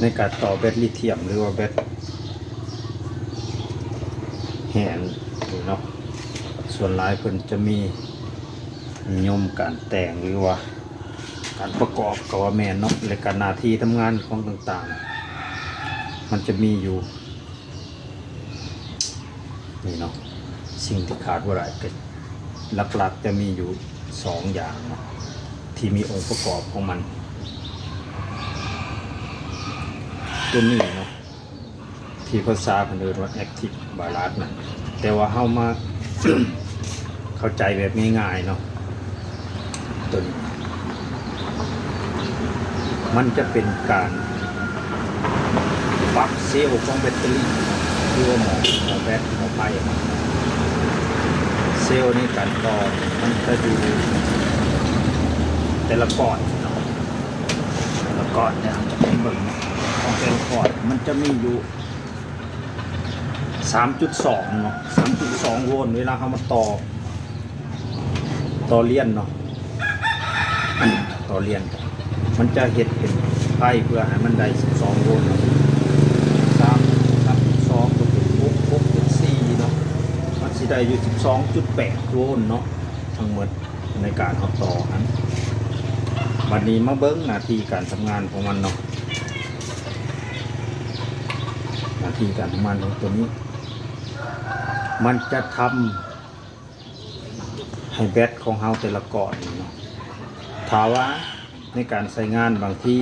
ในการต่อแบตลิเธียมหรือว่าแบตแหนนี่เนาะส่วนหลายเพิ่นจะมีนิยมการแต่งหรือว่าการประกอบกับว่าแม่นเนาะและการหน้าที่ทำงานของต่างๆมันจะมีอยู่นี่เนาะสิ่งที่ขาดบ่ได้ก็หลักๆจะมีอยู่2อย่างเนาะที่มีองค์ประกอบของมันตัวนี้เนาะที่ภาษาเพิ่นเรียกว่า active balance นะแต่ว่าเฮามา เข้าใจแบบง่ายๆเนาะตัวนี้มันจะเป็นการปรับเซลล์ของแบตเตอรี่ที่ว่าหมอแบตหมอไฟเซลล์ในการต่อมันจะอยู่แต่ละก้อนเนาะแต่ละก้อนเนี่ยเบิ่งของแต่ละก้อนมันจะมีอยู่ 3.2 เนาะ 3.2 โวลต์เวลาเขามาต่อเลียนเนาะต่อเลียนมันจะเห็ดเป็นไฟเพื่อให้มันได้12 โวลต์เนาะ3.2ก็เป็น6เป็น4เนาะมันสิได้อยู่ 12.8 โวลต์เนาะทั้งหมดในการเอาต่อนั้นวันนี้มาเบิ้งหน้าที่การทำงานของมันเนาะหน้าที่การทำงานของตัวนี้มันจะทำให้แบตของเฮาแต่ละก้อนเนาะถามว่าในการใช้งานบางที่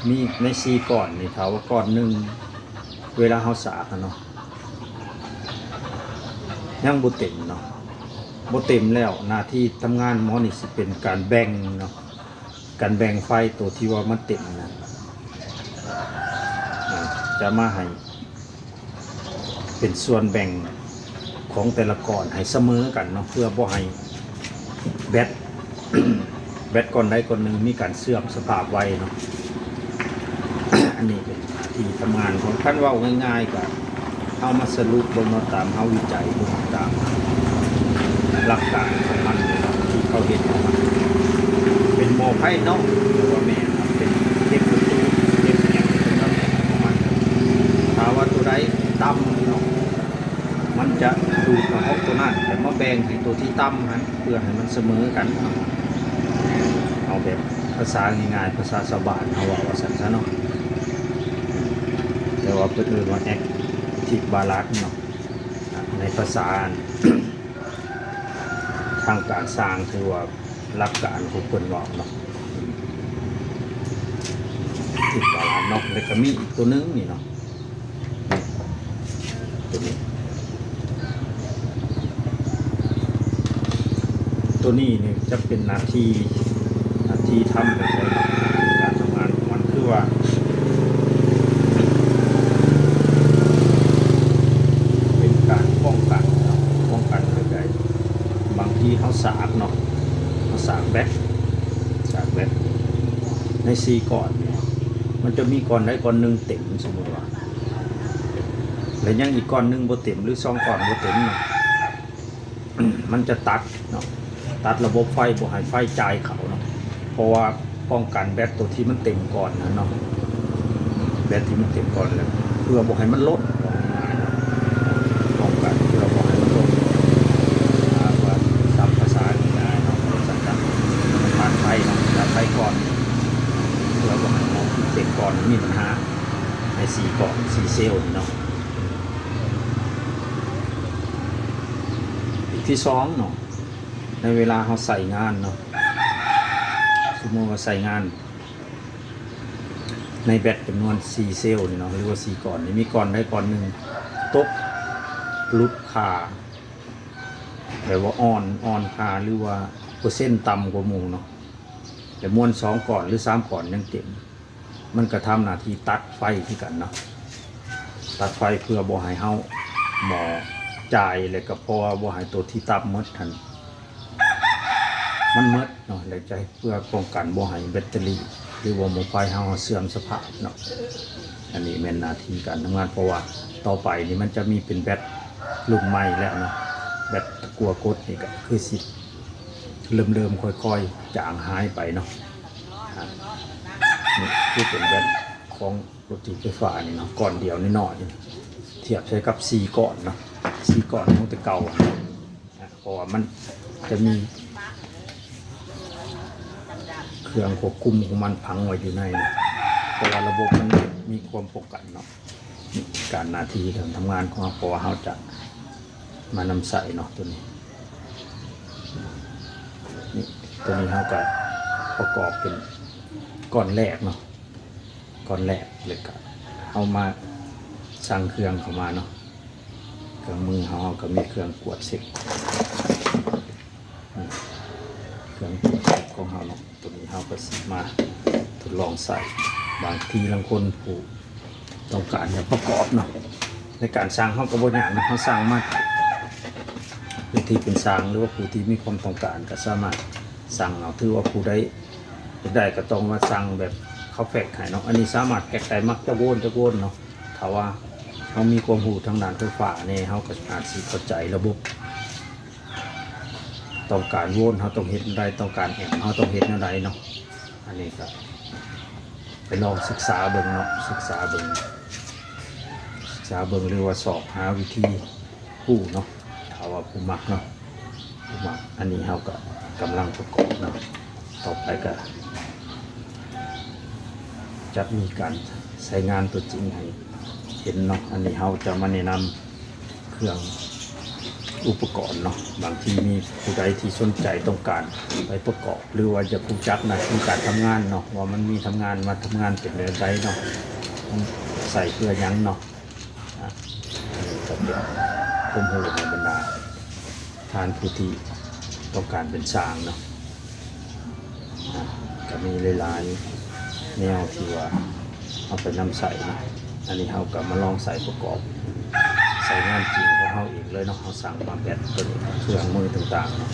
มีใน4ก้อนนี่ถามว่าก้อนหนึ่งเวลาเฮาสากเนาะยังบ่เต็มเนาะบ่เต็มแล้วหน้าที่ทำงานหมอนี่สิเป็นการแบ่งเนาะการแบ่งไฟตัวที่ว่ามันเต็มนะจะมาให้เป็นส่วนแบ่งของแต่ละก้อนให้เสมอกันเนาะเพื่อบ่ให้แบต แบตก้อนใดก้อนหนึ่งมีการเสื่อมสภาพไวเนาะ อันนี้เป็นที่ทำงานของท่านว่าง่ายๆก็เอามาสรุปลงมาตามเอาวิจัยลงตามหลักการของมันเนาะที่เขาเห็นของมันเป็นหม้อไฟเนาะหรือว่าแม่เป็นเทปประตูเทปอย่างเป็นระบบของมันถ้าว่าตัวใดต่ำเนาะมันจะดูดมาของตัวนั้นแต่มาแบ่งให้ตัวที่ต่ำนั้นเพื่อให้มันเสมอกันเอาแบบภาษาง่ายๆภาษาชาวบ้านเอาว่าสั่นซะเนาะแต่ว่าเพิ่นเรียกว่า active balance เนาะในภาษา ทางการสร้างคือว่าหลักการของเพิ่นว่าเนาะ active balance เนาะแล้วก็มีอีกตัวนึงนี่เนาะตัวนี้เนี่ยจะเป็นหน้าที่ทำแบบไรการทำงานของมันคือว่าเป็นการป้องกันอะไรบางทีเขาสากเนาะเขาสากแบตใน4ก้อนเนี่ยมันจะมีก้อนใดก้อนหนึ่งเต็มสมมติว่าแล้วยังอีกก้อนหนึ่งบ่เต็มหรือ2ก้อนบ่เต็มเนาะ มันจะตัดเนาะตัดระบบไฟบ่ให้ไฟจ่ายเขาเนาะเพราะว่าป้องกันแบตตัวที่มันเต็มก่อนนะเนาะแบตที่มันเต็มก่อนแล้วเพื่อบ่ให้มันลดป้องกันเพื่อบ่ให้มันลดว่าตามภาษาง่ายๆเนาะสัญญาณผ่านไฟเนาะตัดไฟก่อนเพื่อบ่ให้มันเต็มก่อนมีปัญหาใน4ก้อน4เซลล์เนาะที่2เนาะในเวลาเขาใส่งานเนาะสมมติว่าใส่งานในแบตจำนวน4เซลล์นี่เนาะหรือว่า4ก้อนนี่มีก้อนใดก้อนหนึ่งตกลุดค่าแบบว่าอ่อนค่าหรือว่าเปอร์เซ็นต์ต่ำกว่าหมู่เนาะแต่มวล2ก้อนหรือ3ก้อนยังเต็มมันก็ทำหน้าที่ตัดไฟที่กันเนาะตัดไฟเพื่อบ่ให้เฮาหมอจ่ายเลยก็เพราะว่าบ่ให้ตัวที่ต่ำหมดทันมันหมดเนาะเลยใจเพื่อป้องกันบ่ให้แบตเตอรี่หรือว่าหม้อไฟเฮาเสื่อมสภาพเนาะอันนี้เป็นหน้าที่การทำงานเพราะว่าต่อไปนี่มันจะมีเป็นแบตรุ่นใหม่แล้วเนาะแบตตะกั่วกดนี่ก็คือสิเริ่มค่อยๆจางหายไปเนาะนี่คือเป็นแบต ของรถถีบไฟฟ้านี่เนาะก้อนเดียวน้อยๆเทียบใช้กับ4ก้อนเนาะ4ก้อนของแต่เก่าเพราะว่ามันจะมีเครื่องควบคุมของมันพังไว้อยู่ในนะเพราะว่าระบบมันมีความปกกันเนาะการหน้าที่การทำงานของเราเพราะว่าเราจะมานำใส่เนาะตัวนี้นี่ตัวนี้เราก็ประกอบเป็นก้อนแรกเนาะก้อนแรกเลยก็เอามาสั่งเครื่องเข้ามาเนาะเครื่องมือเราก็มีเครื่องกวดเสร็จเครื่องกวดเสร็จของเราเนาะตัวนี้เราก็มาทดลองใส่บางทีบางคนผู้ต้องการจะประกอบเนาะในการสร้างห้องกระบวนการนะเขาสร้างมาผู้ที่เป็นสร้างหรือว่าผู้ที่มีความต้องการก็สามารถสั่งเอาถือว่าผู้ได้ก็ต้องมาสั่งแบบเขาแพ็คขายเนาะอันนี้สามารถแพ็คได้มักจะโวนเนาะถ้าว่าเขามีความรู้ทางด้านไฟฟ้าเนี่ยเขาก็อาจสิเข้าใจระบบต้องการโวนเขาต้องเห็นได้ต้องการแอมเขาต้องเห็นอะไรเนาะอันนี้ก็ไปลองศึกษาเบิ่งเนาะศึกษาเบิ่งหรือว่าสอบหาวิธีผู้เนาะถ้าว่าผู้มักเนาะผู้มักอันนี้เขาก็กำลังประกอบเนาะต่อไปก็จะมีการใช้งานตัวจริงให้เห็นเนาะอันนี้เขาจะมาแนะนำเครื่องอุปกรณ์เนาะบางทีมีผู้ใดที่สนใจต้องการไปประกอบหรือว่าจะผู้จักหน้าที่การทำงานเนาะว่ามันมีทำงานมาทำงานเป็นอะไรเนาะใส่เพื่อยั้งเนาะก็เป็นข้อมูลในบรรดาทานผู้ที่ต้องการเป็นสร้างเนาะก็มีหลายๆแนวที่ว่าเอาไปนำใส่นะอันนี้เขาก็มาลองใส่ประกอบใส่งานจริงของเขาเองเลยเนาะเขาสั่งมาแบบตัวเครื่องมือต่างๆเนาะ